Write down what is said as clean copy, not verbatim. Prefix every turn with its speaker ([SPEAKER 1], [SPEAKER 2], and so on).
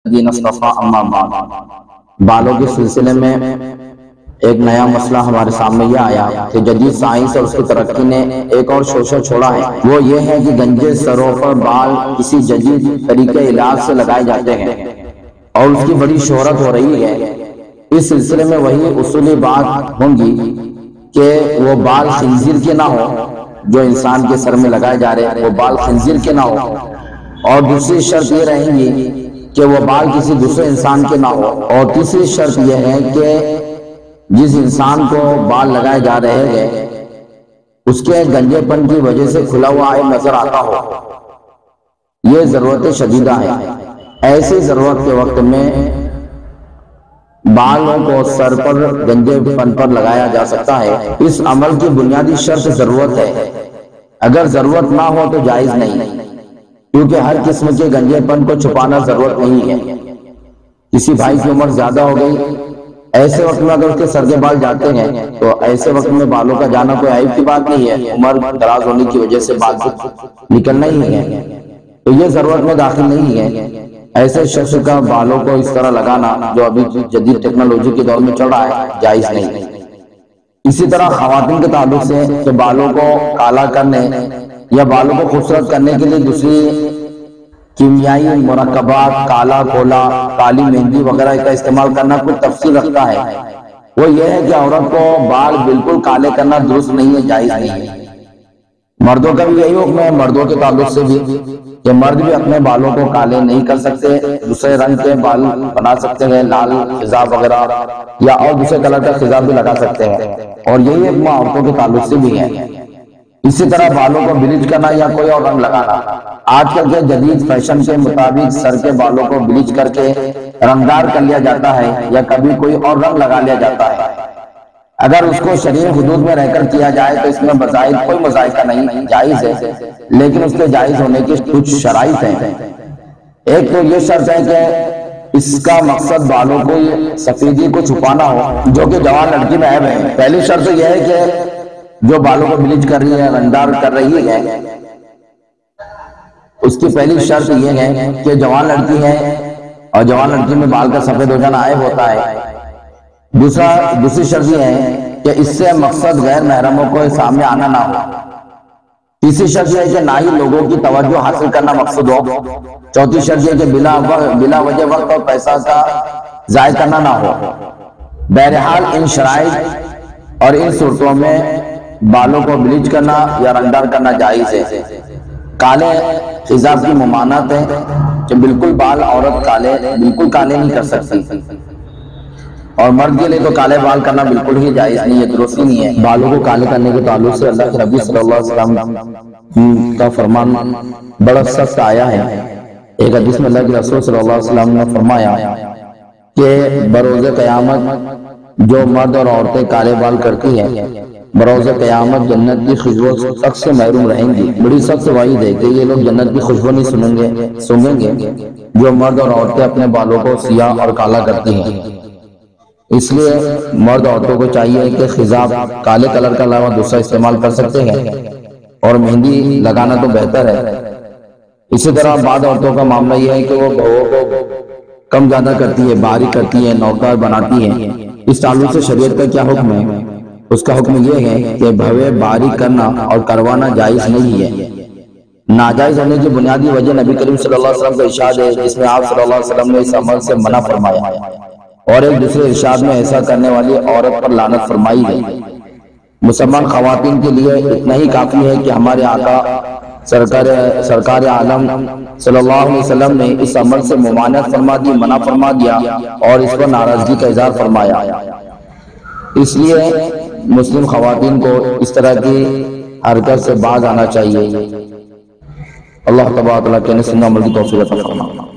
[SPEAKER 1] الذین اصطفیٰ اما بعد۔ بالوں کے سلسلے میں ایک نیا مسئلہ ہمارے سامنے یہ آیا کہ جدید سائنس اور اس کی ترقی نے ایک اور شوشہ چھوڑا ہے، وہ یہ ہے کہ گنجے سروں پر بال کسی جدید طریقے علاج سے لگائے جاتے ہیں اور اس کی بڑی شہرت ہو رہی ہے۔ اس سلسلے میں وہی اصولی بات ہوں گی کہ وہ بال خنزیر کے نہ ہو جو انسان کے سر میں لگائے جا رہے ہیں، وہ بال خنزیر کے نہ ہو، اور دوسری شرط یہ رہیں گی کہ وہ بال کسی دوسرے انسان کے نہ ہو، اور تیسری شرط یہ ہے کہ جس انسان کو بال لگائے جا رہے ہیں اس کے گنجے پن کی وجہ سے کھلا ہوا عیب نظر آتا ہو۔ یہ ضرورت شدیدہ ہے۔ ایسی ضرورت کے وقت میں بالوں کو سر پر گنجے پن پر لگایا جا سکتا ہے۔ اس عمل کی بنیادی شرط ضرورت ہے۔ اگر ضرورت نہ ہو تو جائز نہیں، کیونکہ ہر قسم کے گنجے پن کو چھپانا ضرورت نہیں ہے۔ کسی بھائی کی عمر زیادہ ہو گئی، ایسے وقت میں اگر اس کے سر کے بال جاتے ہیں تو ایسے وقت میں بالوں کا جانا کوئی عیب کی بات نہیں ہے، عمر دراز ہونے کی وجہ سے بال نکلنا ہی ہے، تو یہ ضرورت میں داخل نہیں ہے۔ ایسے شخص کا بالوں کو اس طرح لگانا جو ابھی جدید ٹیکنالوجی کے دور میں چل رہا ہے جائز نہیں۔ اسی طرح خواتین کے تعلق سے کہ بالوں کو کالا کرنے یا بالوں کو خوبصورت کرنے کے لیے دوسری کیمیائی مرکبات، کالا کولا، کالی مہندی وغیرہ کا استعمال کرنا کوئی تفصیل رکھتا ہے، وہ یہ ہے کہ عورت کو بال بالکل کالے کرنا درست نہیں ہے، جائز نہیں ہے۔ مردوں کا بھی یہی حکم ہے، مردوں کے تعلق سے بھی کہ مرد بھی اپنے بالوں کو کالے نہیں کر سکتے، دوسرے رنگ کے بال بنا سکتے ہیں، لال خضاب وغیرہ یا اور دوسرے کلر کا خضاب بھی لگا سکتے ہیں، اور یہی حکم عورتوں کے تعلق سے بھی ہے۔ اسی طرح بالوں کو بلیچ کرنا یا کوئی اور رنگ لگانا، آج کل کے جدید فیشن کے مطابق سر کے بالوں کو بلیچ کر کے رنگدار کر لیا جاتا ہے یا کبھی کوئی اور رنگ لگا لیا جاتا ہے۔ اگر اس کو شرعی حدود میں رہ کر کیا جائے تو اس میں بظاہر کوئی مذائقہ نہیں، جائز ہے، لیکن اس کے جائز ہونے کی کچھ شرائط ہیں۔ ایک تو یہ شرط ہے کہ اس کا مقصد بالوں کو سفیدی کو چھپانا ہو، جو کہ جوان لڑکی میں عیب ہے۔ پہلی شرط یہ ہے کہ جو بالوں کو بلیچ کر رہی ہے، رنگدار کر رہی ہے، اس کی پہلی شرط یہ ہے کہ جوان لڑکی ہے، اور جوان لڑکی میں بال کا سفید ہو جانا عیب ہوتا ہے۔ دوسری شرط یہ ہے کہ اس سے مقصد غیر محرموں کو سامنے آنا نہ ہو۔ تیسری شرط یہ ہے کہ نہ ہی لوگوں کی توجہ حاصل کرنا مقصود ہو۔ چوتھی شرط یہ ہے کہ بلا وجہ وقت اور پیسہ کا ضائع کرنا نہ ہو۔ بہرحال ان شرائط اور ان صورتوں میں بالوں کو بلیچ کرنا یا رنگدار کرنا جائز ہے۔ کالے خضاب کی ممانعت ہے کہ بالکل بال عورت بالکل کالے نہیں کر سکتی، اور مرد کے لیے تو کالے بال کرنا بالکل ہی جائز نہیں ہے، درست ہی نہیں ہے۔ بالوں کو کالے کرنے کے تعلق سے اللہ کے نبی صلی اللہ علیہ وسلم کا فرمان بڑا سخت آیا ہے۔ ایک حدیث میں اللہ کے رسول صلی اللہ علیہ وسلم نے فرمایا کہ بروز قیامت جو مرد اور عورتیں کالے بال کرتی ہیں، بروز قیامت جنت کی خوشبو تک سے محروم رہیں گی۔ بڑی سخت وعید ہے کہ یہ لوگ جنت کی خوشبو نہیں سونگیں گے جو مرد اور عورتیں اپنے بالوں کو سیاہ اور کالا کرتی ہیں۔ اس لیے مرد عورتوں کو چاہیے کہ خضاب کالے کلر کا علاوہ دوسرا استعمال کر سکتے ہیں، اور مہندی لگانا تو بہتر ہے۔ اسی طرح بعض عورتوں کا معاملہ یہ ہے کہ وہ بہووں کو کم زیادہ کرتی ہے، باریک کرتی ہے، نوکر بناتی ہیں۔ اس تعلق سے شریعت کا کیا حکم ہے؟ اس کا حکم یہ ہے کہ بھوے باریک کرنا اور کروانا جائز نہیں ہے۔ ناجائز ہونے کی بنیادی وجہ نبی کریم صلی اللہ علیہ وسلم کا ارشاد ہے، جس میں آپ صلی اللہ علیہ وسلم نے اس عمل سے منع فرمایا ہے، اور ایک دوسرے ارشاد میں ایسا کرنے والی عورت پر لعنت فرمائی ہے۔ مسلمان خواتین کے لیے اتنا ہی کافی ہے کہ ہمارے آقا سرکار عالم صلی اللہ علیہ وسلم نے اس عمل سے ممانعت فرما دی، منع فرما دیا، اور اس پر ناراضگی کا اظہار فرمایا۔ اس لیے مسلم خواتین کو اس طرح کی حرکت سے باز آنا چاہیے۔ اللہ تبارک و تعالیٰ کے عمل کی توفیق عطا فرمائے۔